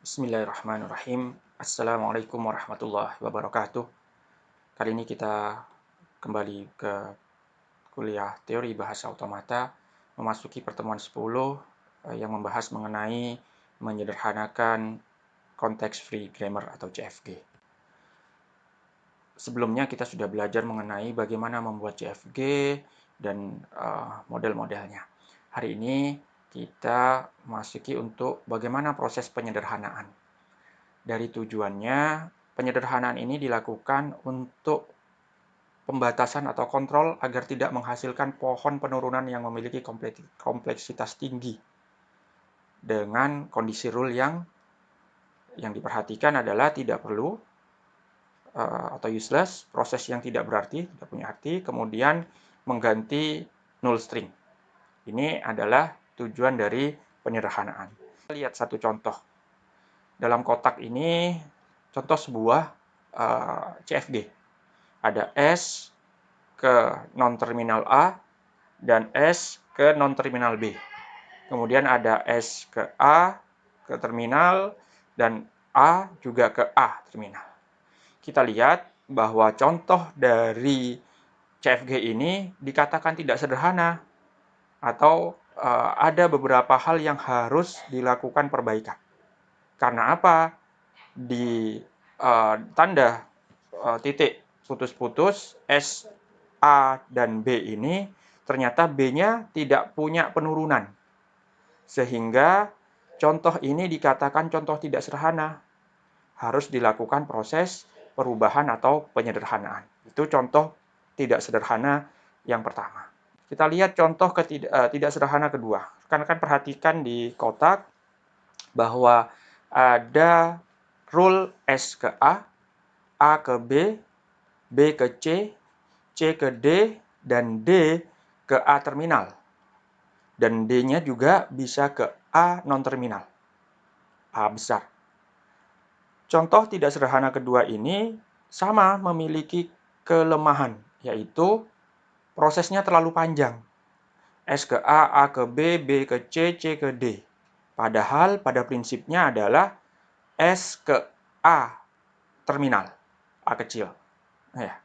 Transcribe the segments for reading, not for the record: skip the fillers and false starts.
Bismillahirrahmanirrahim. Assalamualaikum warahmatullahi wabarakatuh. Kali ini kita kembali ke kuliah teori bahasa otomata, memasuki pertemuan 10 yang membahas mengenai menyederhanakan context free grammar atau CFG. Sebelumnya kita sudah belajar mengenai bagaimana membuat CFG dan model-modelnya. Hari ini kita masuki untuk bagaimana proses penyederhanaan. Dari tujuannya, penyederhanaan ini dilakukan untuk pembatasan atau kontrol agar tidak menghasilkan pohon penurunan yang memiliki kompleksitas tinggi. Dengan kondisi rule yang diperhatikan adalah tidak perlu atau useless, proses yang tidak berarti, tidak punya arti, kemudian mengganti null string. Ini adalah tujuan dari penyederhanaan. Kita lihat satu contoh. Dalam kotak ini, contoh sebuah CFG. Ada S ke non-terminal A dan S ke non-terminal B. Kemudian ada S ke A ke terminal dan A juga ke A terminal. Kita lihat bahwa contoh dari CFG ini dikatakan tidak sederhana atau ada beberapa hal yang harus dilakukan perbaikan. Karena apa? Di tanda titik putus-putus S, A, dan B ini ternyata B-nya tidak punya penurunan. Sehingga contoh ini dikatakan contoh tidak sederhana. Harus dilakukan proses perubahan atau penyederhanaan. Itu contoh tidak sederhana yang pertama. Kita lihat contoh tidak sederhana kedua. Rekan-rekan perhatikan di kotak bahwa ada rule S ke A ke B, B ke C, C ke D, dan D ke A terminal. Dan D-nya juga bisa ke A non-terminal, A besar. Contoh tidak sederhana kedua ini sama memiliki kelemahan, yaitu prosesnya terlalu panjang. S ke A ke B, B ke C, C ke D. Padahal pada prinsipnya adalah S ke A terminal, A kecil. Ya.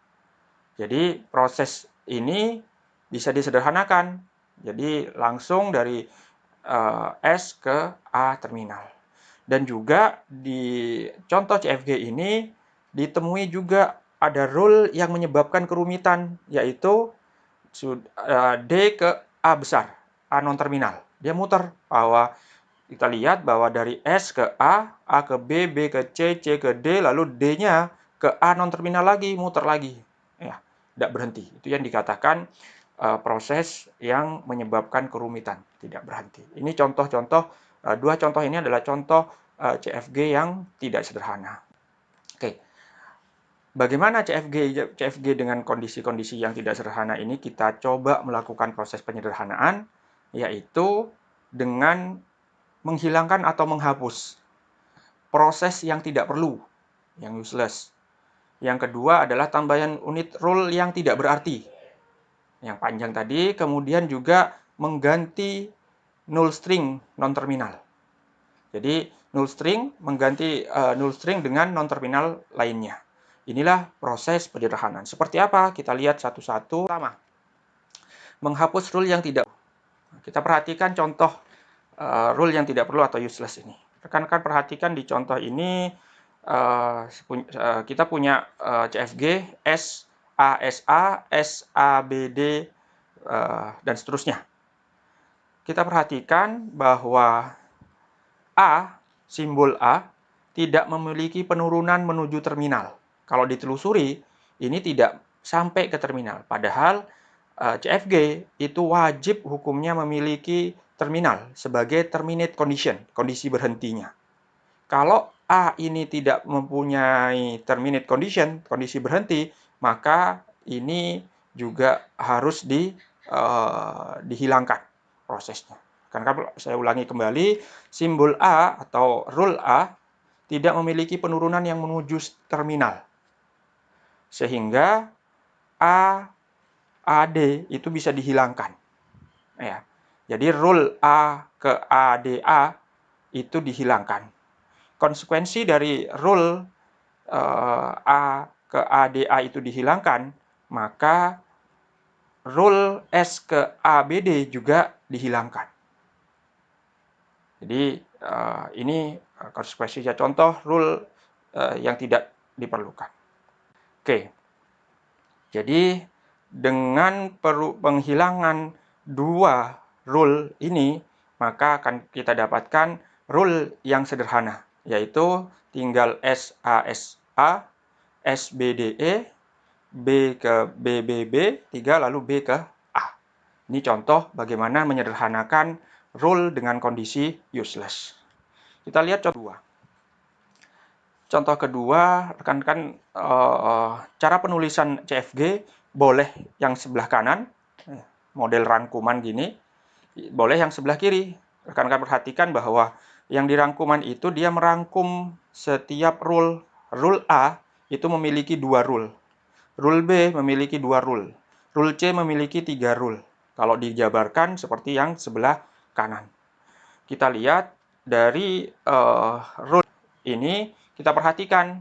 Jadi proses ini bisa disederhanakan. Jadi langsung dari S ke A terminal. Dan juga di contoh CFG ini ditemui juga ada rule yang menyebabkan kerumitan, yaitu D ke A besar, A non-terminal. Dia muter bahwa kita lihat bahwa dari S ke A ke B, B ke C, C ke D, lalu D-nya ke A non-terminal lagi, muter lagi. Ya, tidak berhenti. Itu yang dikatakan proses yang menyebabkan kerumitan, tidak berhenti. Ini contoh-contoh, dua contoh ini adalah contoh CFG yang tidak sederhana. Oke. Bagaimana CFG dengan kondisi-kondisi yang tidak sederhana ini? Kita coba melakukan proses penyederhanaan, yaitu dengan menghilangkan atau menghapus proses yang tidak perlu, yang useless. Yang kedua adalah tambahan unit rule yang tidak berarti, yang panjang tadi, kemudian juga mengganti null string non-terminal. Jadi null string mengganti null string dengan non-terminal lainnya. Inilah proses penyederhanaan. Seperti apa? Kita lihat satu-satu. Pertama, menghapus rule yang tidak perlu. Kita perhatikan contoh rule yang tidak perlu atau useless ini. Rekan-rekan perhatikan di contoh ini kita punya CFG S A S A, S A B D dan seterusnya. Kita perhatikan bahwa A, simbol A, tidak memiliki penurunan menuju terminal. Kalau ditelusuri, ini tidak sampai ke terminal. Padahal CFG itu wajib hukumnya memiliki terminal sebagai terminate condition, kondisi berhentinya. Kalau A ini tidak mempunyai terminate condition, kondisi berhenti, maka ini juga harus dihilangkan prosesnya. Karena saya ulangi kembali, simbol A atau rule A tidak memiliki penurunan yang menuju terminal. Sehingga AD itu bisa dihilangkan. Ya. Jadi rule A ke ADA itu dihilangkan. konsekuensi dari rule A ke ADA itu dihilangkan, maka rule S ke ABD juga dihilangkan. Jadi ini konsekuensinya, contoh rule yang tidak diperlukan. Oke, jadi dengan penghilangan dua rule ini, maka akan kita dapatkan rule yang sederhana, yaitu tinggal SA, SBDE, B ke BBB, 3 lalu B ke A. Ini contoh bagaimana menyederhanakan rule dengan kondisi useless. Kita lihat contoh 2. Contoh kedua, rekan-rekan, cara penulisan CFG boleh yang sebelah kanan, model rangkuman gini, boleh yang sebelah kiri. Rekan-rekan perhatikan bahwa yang dirangkuman itu dia merangkum setiap rule. Rule A itu memiliki 2 rule. Rule B memiliki 2 rule. Rule C memiliki 3 rule. Kalau dijabarkan seperti yang sebelah kanan. Kita lihat dari rule ini, kita perhatikan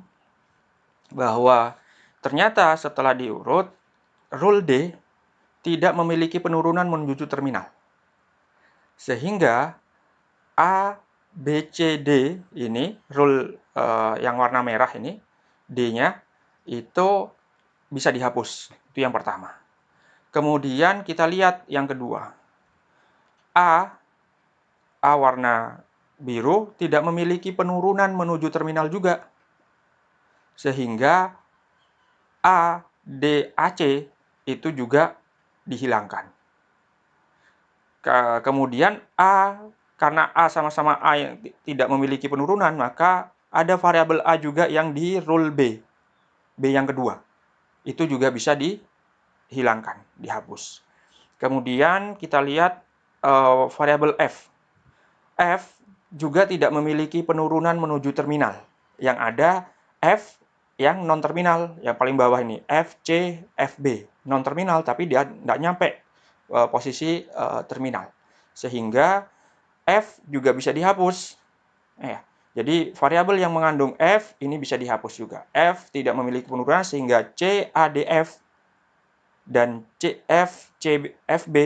bahwa ternyata setelah diurut, rule D tidak memiliki penurunan menuju terminal. Sehingga A, B, C, D ini, rule yang warna merah ini, D-nya itu bisa dihapus. Itu yang pertama. Kemudian kita lihat yang kedua. A warna biru tidak memiliki penurunan menuju terminal juga. Sehingga A, D, AC itu juga dihilangkan. Kemudian karena A sama-sama A yang tidak memiliki penurunan, maka ada variabel A juga yang di rule B yang kedua. Itu juga bisa dihilangkan, dihapus. Kemudian kita lihat variabel F. F juga tidak memiliki penurunan menuju terminal. Yang ada F yang non-terminal, yang paling bawah ini, F, C, FB. Non-terminal, tapi dia tidak nyampe posisi terminal. Sehingga F juga bisa dihapus. Jadi variabel yang mengandung F ini bisa dihapus juga. F tidak memiliki penurunan sehingga C, A, D, F dan C, F, C, FB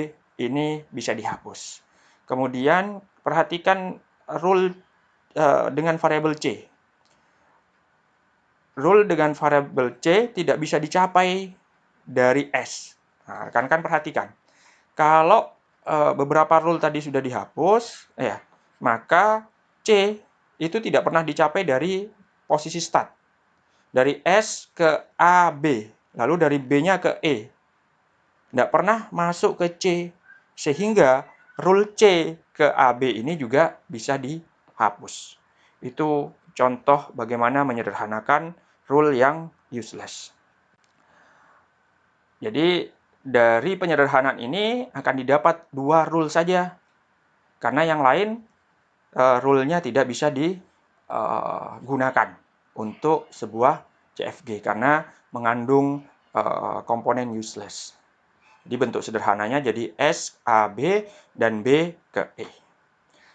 ini bisa dihapus. Kemudian perhatikan rule dengan variabel C. Rule dengan variabel C tidak bisa dicapai dari S. Nah, rekan-rekan perhatikan. Kalau beberapa rule tadi sudah dihapus, maka C itu tidak pernah dicapai dari posisi start. Dari S ke A, B. Lalu dari B-nya ke E. Tidak pernah masuk ke C. Sehingga rule C ke AB ini juga bisa dihapus. Itu contoh bagaimana menyederhanakan rule yang useless. Jadi dari penyederhanaan ini akan didapat 2 rule saja. Karena yang lain rule-nya tidak bisa digunakan untuk sebuah CFG karena mengandung komponen useless. Di bentuk sederhananya jadi S, A, B, dan B ke E.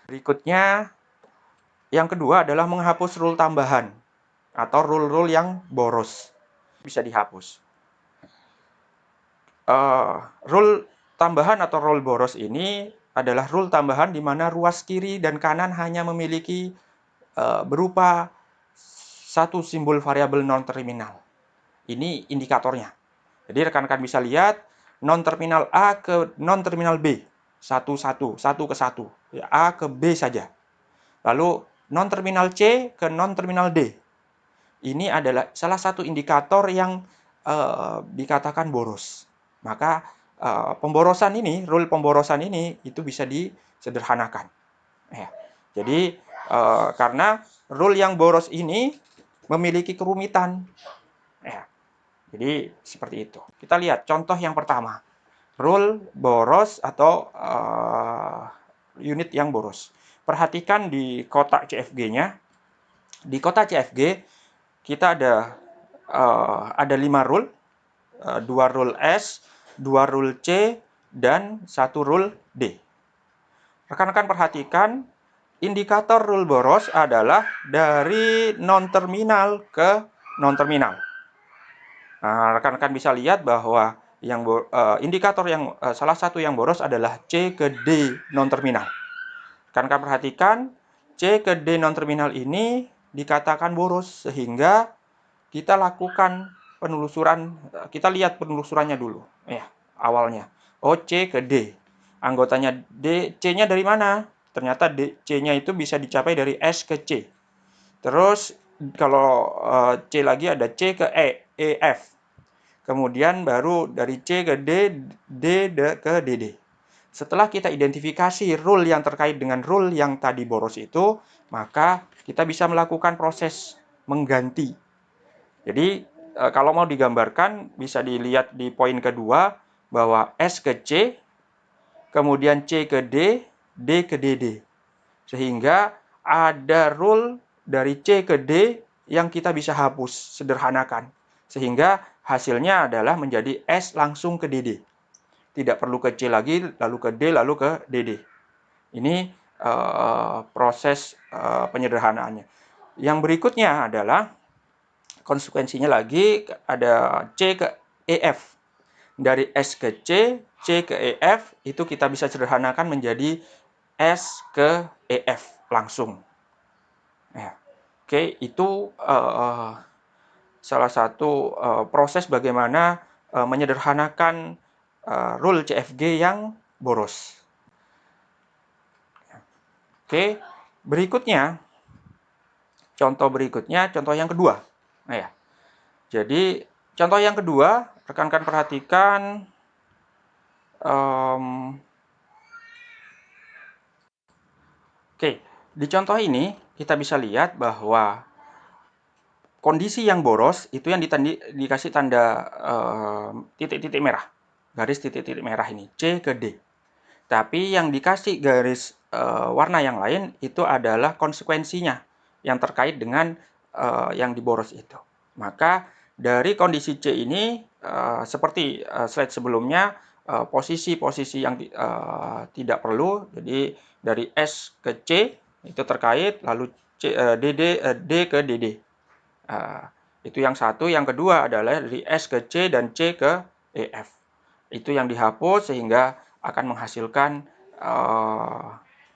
Berikutnya, yang kedua adalah menghapus rule tambahan atau rule-rule yang boros. Bisa dihapus. Rule tambahan atau rule boros ini adalah rule tambahan di mana ruas kiri dan kanan hanya memiliki berupa satu simbol variabel non-terminal. Ini indikatornya. Jadi rekan-rekan bisa lihat non-terminal A ke non-terminal B. Satu ke satu. A ke B saja. Lalu non-terminal C ke non-terminal D. Ini adalah salah satu indikator yang dikatakan boros. Maka pemborosan ini, rule pemborosan ini itu bisa disederhanakan. Jadi karena rule yang boros ini memiliki kerumitan. Jadi seperti itu. Kita lihat contoh yang pertama. Rule boros atau unit yang boros. Perhatikan di kotak CFG-nya. Di kotak CFG kita ada 5 rule. 2 rule S, 2 rule C, dan 1 rule D. Rekan-rekan perhatikan indikator rule boros adalah dari non-terminal ke non-terminal. Nah, rekan-rekan bisa lihat bahwa indikator yang salah satu yang boros adalah C ke D non-terminal. Rekan-rekan perhatikan, C ke D non-terminal ini dikatakan boros sehingga kita lakukan penelusuran, kita lihat penelusurannya dulu. Ya, awalnya. Oh, C ke D. Anggotanya D, C-nya dari mana? Ternyata C-nya itu bisa dicapai dari S ke C. Terus kalau C lagi ada C ke E, E, F. Kemudian baru dari C ke D, D ke DD. Setelah kita identifikasi rule yang terkait dengan rule yang tadi boros itu, maka kita bisa melakukan proses mengganti. Jadi kalau mau digambarkan bisa dilihat di poin kedua bahwa S ke C, kemudian C ke D, D ke DD. Sehingga ada rule dari C ke D yang kita bisa hapus, sederhanakan. Sehingga hasilnya adalah menjadi S langsung ke DD. Tidak perlu ke C lagi, lalu ke D, lalu ke DD. Ini proses penyederhanaannya. Yang berikutnya adalah konsekuensinya lagi ada C ke EF. Dari S ke C, C ke EF, itu kita bisa sederhanakan menjadi S ke EF langsung. Ya. Oke, itu salah satu proses bagaimana menyederhanakan rule CFG yang boros. Oke, berikutnya, contoh yang kedua. Nah ya, jadi contoh yang kedua, rekan-rekan perhatikan. Oke, di contoh ini kita bisa lihat bahwa kondisi yang boros itu yang dikasih tanda titik-titik merah, garis titik-titik merah ini, C ke D. Tapi yang dikasih garis warna yang lain itu adalah konsekuensinya yang terkait dengan yang diboros itu. Maka dari kondisi C ini seperti slide sebelumnya, posisi-posisi yang tidak perlu, jadi dari S ke C itu terkait, lalu D ke DD. Itu yang satu. Yang kedua adalah dari S ke C dan C ke EF. Itu yang dihapus sehingga akan menghasilkan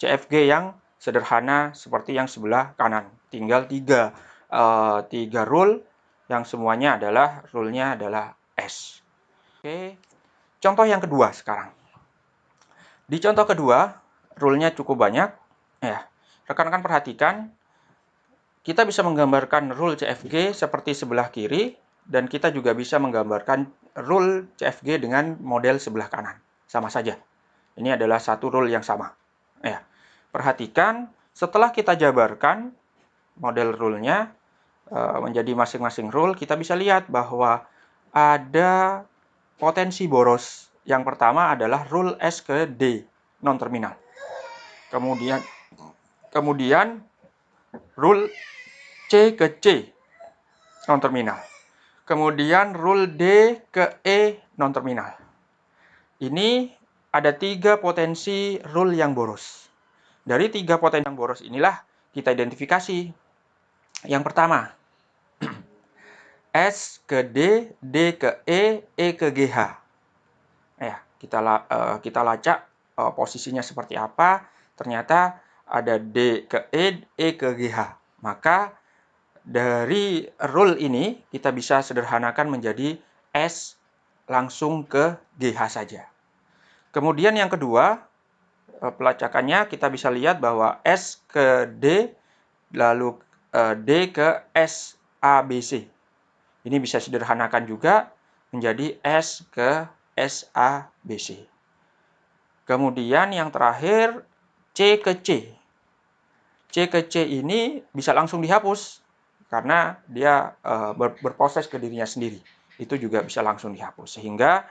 CFG yang sederhana seperti yang sebelah kanan. Tinggal tiga rule yang semuanya adalah rule-nya adalah S. Oke, contoh yang kedua sekarang. Di contoh kedua, rule-nya cukup banyak. Ya, rekan-rekan perhatikan, kita bisa menggambarkan rule CFG seperti sebelah kiri, dan kita juga bisa menggambarkan rule CFG dengan model sebelah kanan. Sama saja. Ini adalah satu rule yang sama. Ya, perhatikan, setelah kita jabarkan model rule-nya menjadi masing-masing rule, kita bisa lihat bahwa ada potensi boros. Yang pertama adalah rule S ke D, non-terminal. Kemudian rule C ke C, non-terminal. Kemudian rule D ke E, non-terminal. Ini ada 3 potensi rule yang boros. Dari 3 potensi yang boros inilah kita identifikasi. Yang pertama, S ke D, D ke E, E ke GH. Ya, kita lacak posisinya seperti apa. Ternyata ada D ke E, E ke GH. Maka dari rule ini kita bisa sederhanakan menjadi S langsung ke GH saja. Kemudian yang kedua, pelacakannya kita bisa lihat bahwa S ke D, lalu D ke S, A, B, C. Ini bisa sederhanakan juga menjadi S ke S, A, B, C. Kemudian yang terakhir, C ke C. C ke C ini bisa langsung dihapus karena dia berproses ke dirinya sendiri. Itu juga bisa langsung dihapus. Sehingga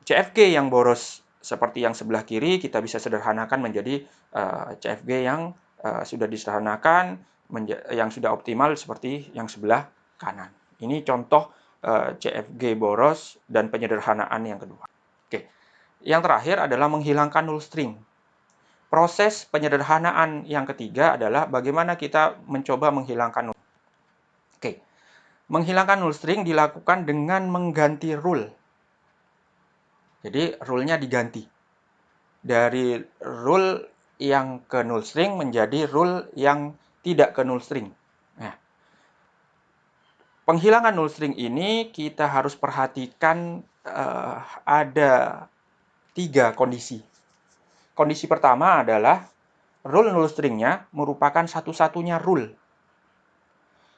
CFG yang boros seperti yang sebelah kiri kita bisa sederhanakan menjadi CFG yang sudah disederhanakan, yang sudah optimal seperti yang sebelah kanan. Ini contoh CFG boros dan penyederhanaan yang kedua. Oke. Yang terakhir adalah menghilangkan null string. Proses penyederhanaan yang ketiga adalah bagaimana kita mencoba menghilangkan null. Oke. Menghilangkan null string dilakukan dengan mengganti rule. Jadi rule-nya diganti. Dari rule yang ke null string menjadi rule yang tidak ke null string. Nah, penghilangan null string ini kita harus perhatikan ada 3 kondisi. Kondisi pertama adalah rule null string-nya merupakan satu-satunya rule.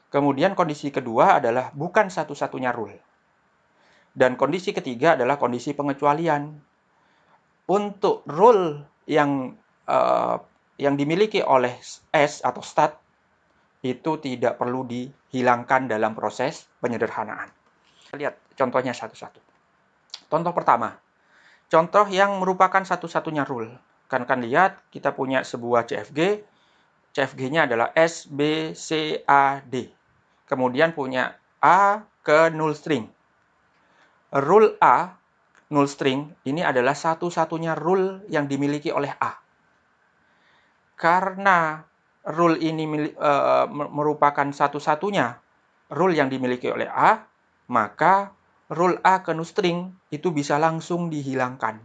Kemudian kondisi kedua adalah bukan satu-satunya rule. Dan kondisi ketiga adalah kondisi pengecualian. Untuk rule yang dimiliki oleh S atau stat itu tidak perlu dihilangkan dalam proses penyederhanaan. Lihat contohnya satu-satu. Contoh pertama, contoh yang merupakan satu-satunya rule. Kan lihat kita punya sebuah CFG, CFG-nya adalah S, B, C, A, D. Kemudian punya A ke null string. Rule A, null string, ini adalah satu-satunya rule yang dimiliki oleh A. Karena rule ini merupakan satu-satunya rule yang dimiliki oleh A, maka rule A ke null string itu bisa langsung dihilangkan.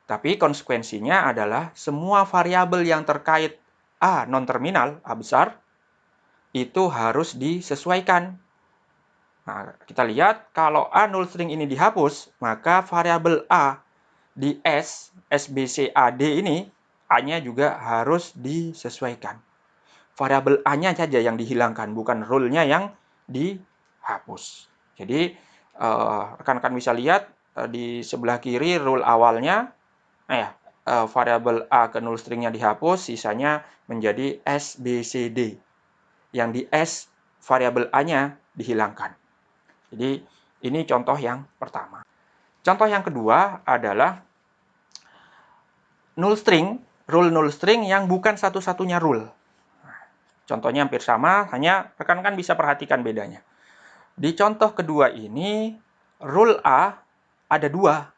Tapi konsekuensinya adalah semua variabel yang terkait A non-terminal, A besar, itu harus disesuaikan. Nah, kita lihat kalau A null string ini dihapus, maka variabel A di S, SBCAD ini, A-nya juga harus disesuaikan. Variabel A-nya saja yang dihilangkan, bukan rule-nya yang dihapus. Jadi, rekan-rekan bisa lihat di sebelah kiri rule awalnya, variabel A ke null string-nya dihapus, sisanya menjadi SBCD. Yang di S, variabel A-nya dihilangkan. Jadi, ini contoh yang pertama. Contoh yang kedua adalah null string, rule null string yang bukan satu-satunya rule. Contohnya hampir sama, hanya rekan-rekan bisa perhatikan bedanya. Di contoh kedua ini, rule A ada 2.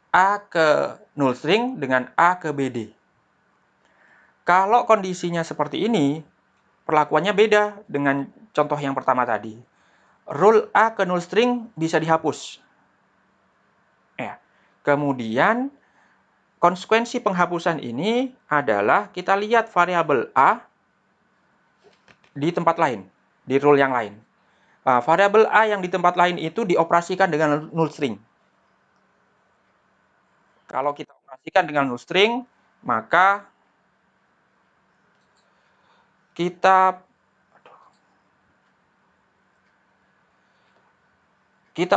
A ke null string dengan A ke BD. Kalau kondisinya seperti ini, perlakuannya beda dengan contoh yang pertama tadi. Rule A ke null string bisa dihapus. Ya. Kemudian, konsekuensi penghapusan ini adalah kita lihat variabel A di tempat lain, di rule yang lain. Variabel A yang di tempat lain itu dioperasikan dengan null string. Kalau kita operasikan dengan null string, maka kita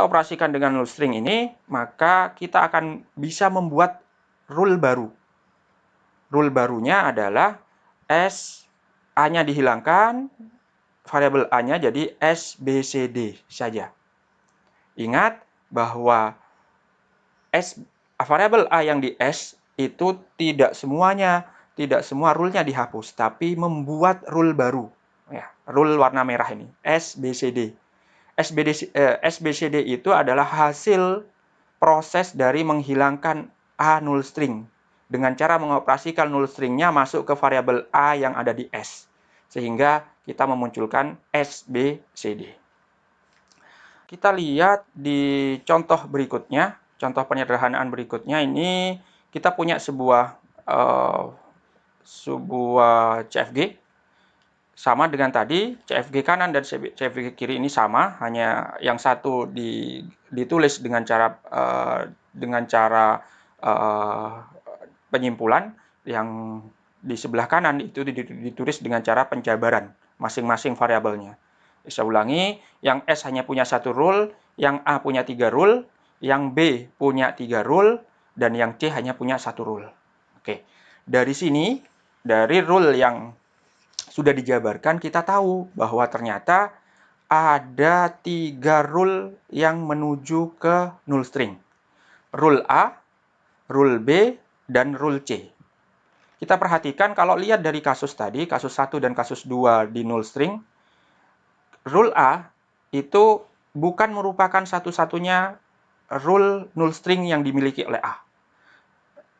operasikan dengan null string ini, maka kita akan bisa membuat rule baru. Rule barunya adalah S, A-nya dihilangkan, variabel A-nya jadi SBCD saja. Ingat bahwa variabel A yang di S itu tidak semua rule-nya dihapus, tapi membuat rule baru. Ya, rule warna merah ini, SBCD. SBCD itu adalah hasil proses dari menghilangkan A null string dengan cara mengoperasikan null string-nya masuk ke variabel A yang ada di S, sehingga kita memunculkan SBCD. Kita lihat di contoh berikutnya, contoh penyederhanaan berikutnya ini kita punya sebuah CFG sama dengan tadi, CFG kanan dan CFG kiri ini sama, hanya yang satu ditulis dengan cara penyimpulan, yang di sebelah kanan itu ditulis dengan cara penjabaran masing-masing variabelnya. Saya ulangi, yang S hanya punya 1 rule, yang A punya 3 rule, yang B punya 3 rule, dan yang C hanya punya 1 rule. Oke, dari sini, dari rule yang sudah dijabarkan, kita tahu bahwa ternyata ada 3 rule yang menuju ke null string. Rule A, rule B, dan rule C. Kita perhatikan kalau lihat dari kasus tadi, kasus 1 dan kasus 2 di null string, rule A itu bukan merupakan satu-satunya rule null string yang dimiliki oleh A.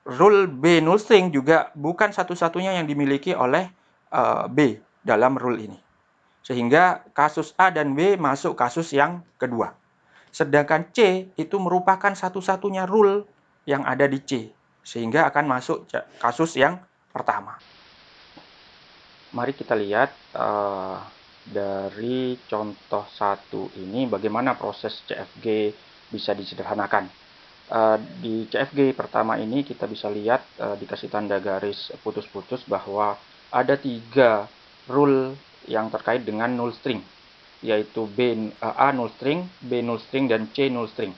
rule B null string juga bukan satu-satunya yang dimiliki oleh B dalam rule ini. Sehingga kasus A dan B masuk kasus yang kedua. Sedangkan C itu merupakan satu-satunya rule yang ada di C. Sehingga akan masuk kasus yang pertama. Mari kita lihat dari contoh 1 ini bagaimana proses CFG bisa disederhanakan. Di CFG pertama ini kita bisa lihat dikasih tanda garis putus-putus bahwa ada 3 rule yang terkait dengan null string, yaitu A null string, B null string, dan C null string.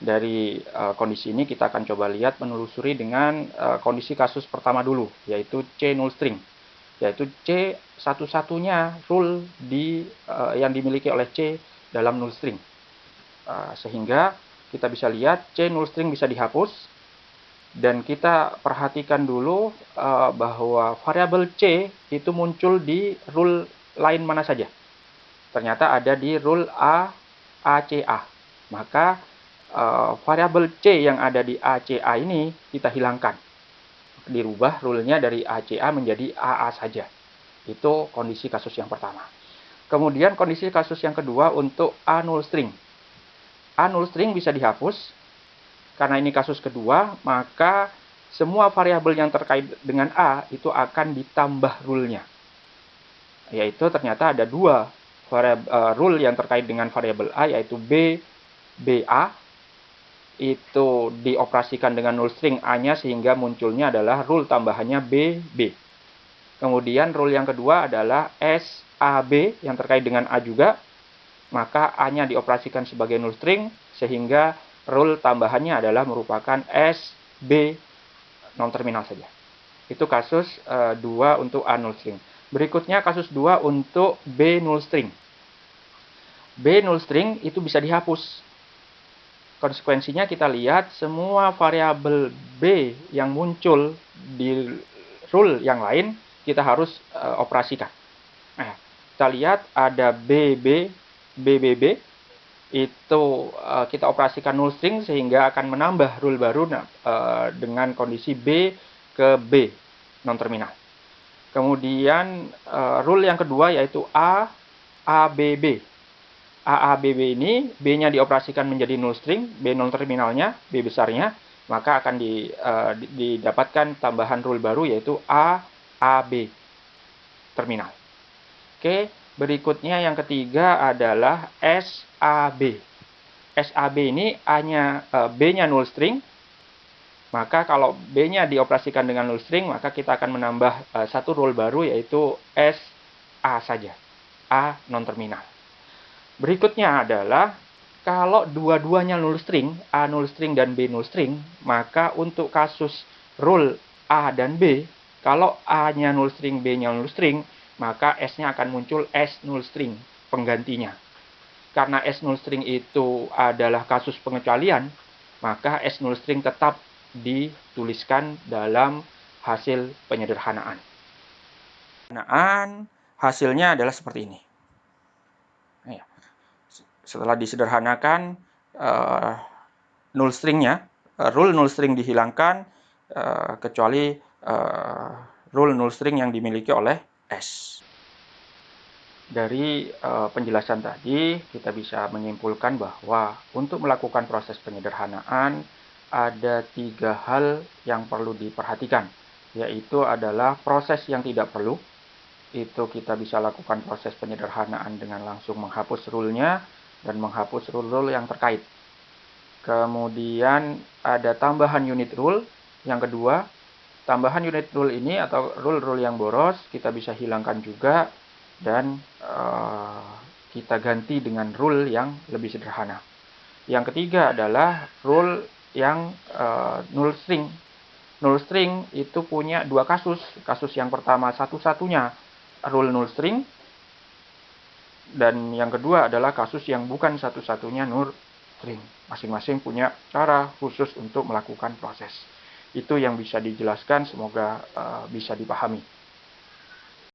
Dari kondisi ini kita akan coba lihat menelusuri dengan kondisi kasus pertama dulu, yaitu C null string. Yaitu C satu-satunya rule yang dimiliki oleh C dalam null string. Sehingga kita bisa lihat C null string bisa dihapus, dan kita perhatikan dulu bahwa variabel C itu muncul di rule lain mana saja. Ternyata ada di rule ACA. Maka variabel C yang ada di ACA ini kita hilangkan. Dirubah rule-nya dari ACA menjadi AA saja. Itu kondisi kasus yang pertama. Kemudian kondisi kasus yang kedua untuk A null string. A null string bisa dihapus. Karena ini kasus kedua, maka semua variabel yang terkait dengan A itu akan ditambah rule-nya. Yaitu ternyata ada 2 rule yang terkait dengan variabel A, yaitu BA. Itu dioperasikan dengan null string A-nya sehingga munculnya adalah rule tambahannya BB. Kemudian rule yang kedua adalah SAB yang terkait dengan A juga. Maka A-nya dioperasikan sebagai null string sehingga rule tambahannya adalah merupakan SB non terminal saja. Itu kasus 2 untuk A null string. Berikutnya kasus 2 untuk B null string. B null string itu bisa dihapus. Konsekuensinya kita lihat semua variabel B yang muncul di rule yang lain kita harus operasikan. Nah, kita lihat ada BBB itu kita operasikan null string sehingga akan menambah rule baru dengan kondisi B ke B non terminal. Kemudian rule yang kedua yaitu AABB. AABB ini B-nya dioperasikan menjadi null string, B non terminalnya, B besarnya, maka akan didapatkan tambahan rule baru yaitu AAB terminal. Oke, berikutnya yang ketiga adalah SAB. SAB ini B-nya null string. Maka kalau B-nya dioperasikan dengan null string, maka kita akan menambah satu rule baru yaitu SA saja. A non terminal. Berikutnya adalah kalau dua-duanya null string, A null string dan B null string, maka untuk kasus rule A dan B, kalau A-nya null string, B-nya null string, maka S-nya akan muncul S null string penggantinya. Karena S null string itu adalah kasus pengecualian, maka S null string tetap dituliskan dalam hasil penyederhanaan. Hasilnya adalah seperti ini. Setelah disederhanakan, null stringnya, rule null string dihilangkan, kecuali rule null string yang dimiliki oleh S. Dari penjelasan tadi, kita bisa menyimpulkan bahwa untuk melakukan proses penyederhanaan, ada 3 hal yang perlu diperhatikan, yaitu adalah proses yang tidak perlu. Itu kita bisa lakukan proses penyederhanaan dengan langsung menghapus rule-nya dan menghapus rule-rule yang terkait. Kemudian ada tambahan unit rule. Yang kedua, tambahan unit rule ini atau rule-rule yang boros kita bisa hilangkan juga dan kita ganti dengan rule yang lebih sederhana. Yang ketiga adalah rule yang null string. Null string itu punya 2 kasus. Kasus yang pertama satu-satunya rule null string, dan yang kedua adalah kasus yang bukan satu-satunya null string. Masing-masing punya cara khusus untuk melakukan proses. Itu yang bisa dijelaskan, semoga bisa dipahami.